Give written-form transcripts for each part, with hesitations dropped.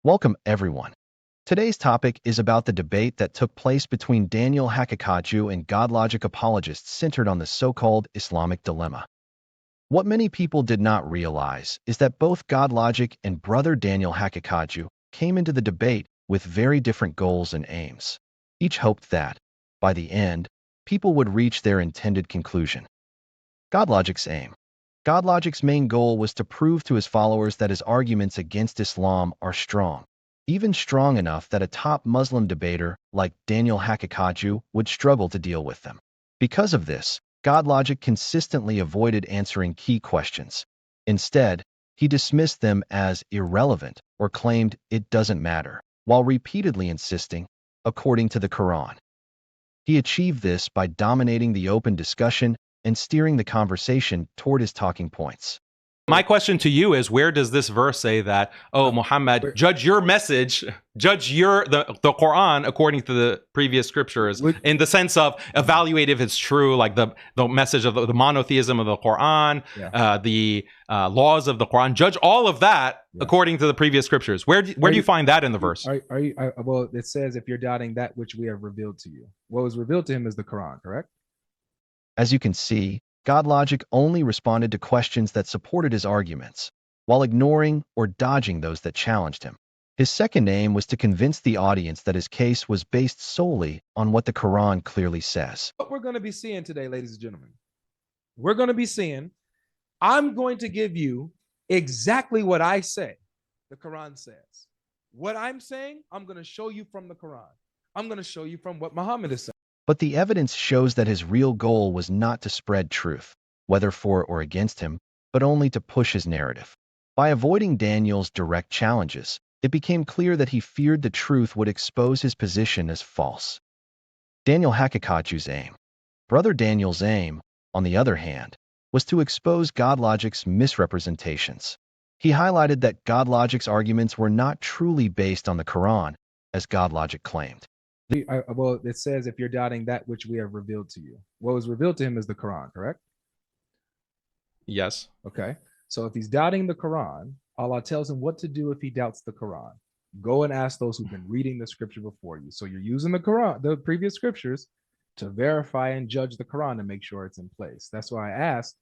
Welcome, everyone. Today's topic is about the debate that took place between Daniel Haqiqatjou and GodLogic apologists centered on the so-called Islamic Dilemma. What many people did not realize is that both GodLogic and brother Daniel Haqiqatjou came into the debate with very different goals and aims. Each hoped that, by the end, people would reach their intended conclusion. GodLogic's aim. GodLogic's main goal was to prove to his followers that his arguments against Islam are strong, even strong enough that a top Muslim debater like Daniel Haqiqatjou would struggle to deal with them. Because of this, GodLogic consistently avoided answering key questions. Instead, he dismissed them as irrelevant or claimed it doesn't matter, while repeatedly insisting, according to the Quran. He achieved this by dominating the open discussion and steering the conversation toward his talking points. My question to you is, where does this verse say that, oh, Muhammad, judge your message, judge the Quran according to the previous scriptures, in the sense of evaluate if it's true, like the message of the monotheism of the Quran, the laws of the Quran, judge all of that according to the previous scriptures. Where do you find that in the verse? Well, it says, if you're doubting that which we have revealed to you. What was revealed to him is the Quran, correct? As you can see, GodLogic only responded to questions that supported his arguments, while ignoring or dodging those that challenged him. His second aim was to convince the audience that his case was based solely on what the Quran clearly says. What we're going to be seeing today, ladies and gentlemen, we're going to be seeing, I'm going to give you exactly what I say the Quran says. What I'm saying, I'm going to show you from the Quran. I'm going to show you from what Muhammad is saying. But the evidence shows that his real goal was not to spread truth, whether for or against him, but only to push his narrative. By avoiding Daniel's direct challenges, it became clear that he feared the truth would expose his position as false. Daniel Haqiqatjou's aim. Brother Daniel's aim, on the other hand, was to expose GodLogic's misrepresentations. He highlighted that GodLogic's arguments were not truly based on the Quran, as GodLogic claimed. Well, it says, if you're doubting that which we have revealed to you. What was revealed to him is the Quran, correct? Yes. Okay. So if he's doubting the Quran, Allah tells him what to do if he doubts the Quran. Go and ask those who've been reading the scripture before you. So you're using the Quran, the previous scriptures, to verify and judge the Quran and make sure it's in place. That's why I asked,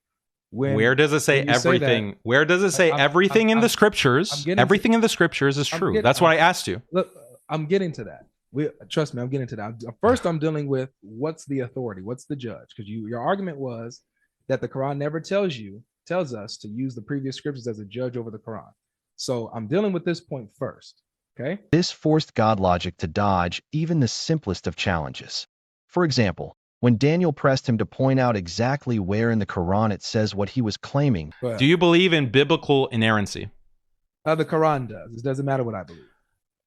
where does it say everything? Where does it say everything in the scriptures? Everything in the scriptures is true. That's what I asked you. Look, I'm getting to that. Trust me, I'm getting to that. First, I'm dealing with what's the authority, what's the judge? Because your argument was that the Quran never tells us to use the previous scriptures as a judge over the Quran. So I'm dealing with this point first. Okay. This forced GodLogic to dodge even the simplest of challenges. For example, when Daniel pressed him to point out exactly where in the Quran it says what he was claiming. Do you believe in biblical inerrancy? The Quran does. It doesn't matter what I believe.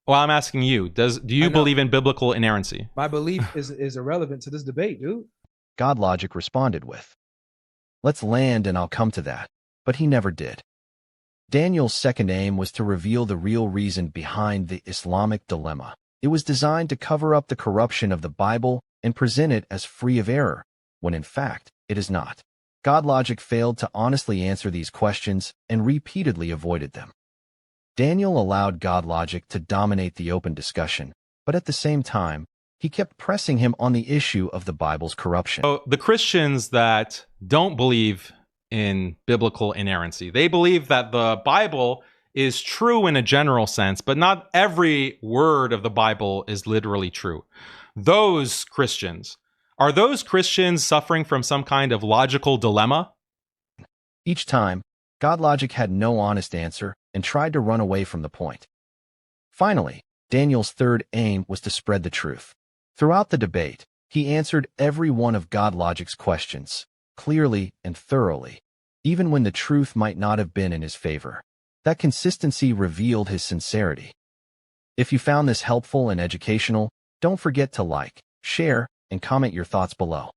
Well, I'm asking you, do you believe in biblical inerrancy? My belief is irrelevant to this debate, dude. GodLogic responded with, let's land and I'll come to that. But he never did. Daniel's second aim was to reveal the real reason behind the Islamic dilemma. It was designed to cover up the corruption of the Bible and present it as free of error, when in fact, it is not. GodLogic failed to honestly answer these questions and repeatedly avoided them. Daniel allowed GodLogic to dominate the open discussion, but at the same time, he kept pressing him on the issue of the Bible's corruption. So the Christians that don't believe in biblical inerrancy, they believe that the Bible is true in a general sense, but not every word of the Bible is literally true. Those Christians, are those Christians suffering from some kind of logical dilemma? Each time, GodLogic had no honest answer and tried to run away from the point. Finally, Daniel's third aim was to spread the truth. Throughout the debate, he answered every one of GodLogic's questions, clearly and thoroughly, even when the truth might not have been in his favor. That consistency revealed his sincerity. If you found this helpful and educational, don't forget to like, share, and comment your thoughts below.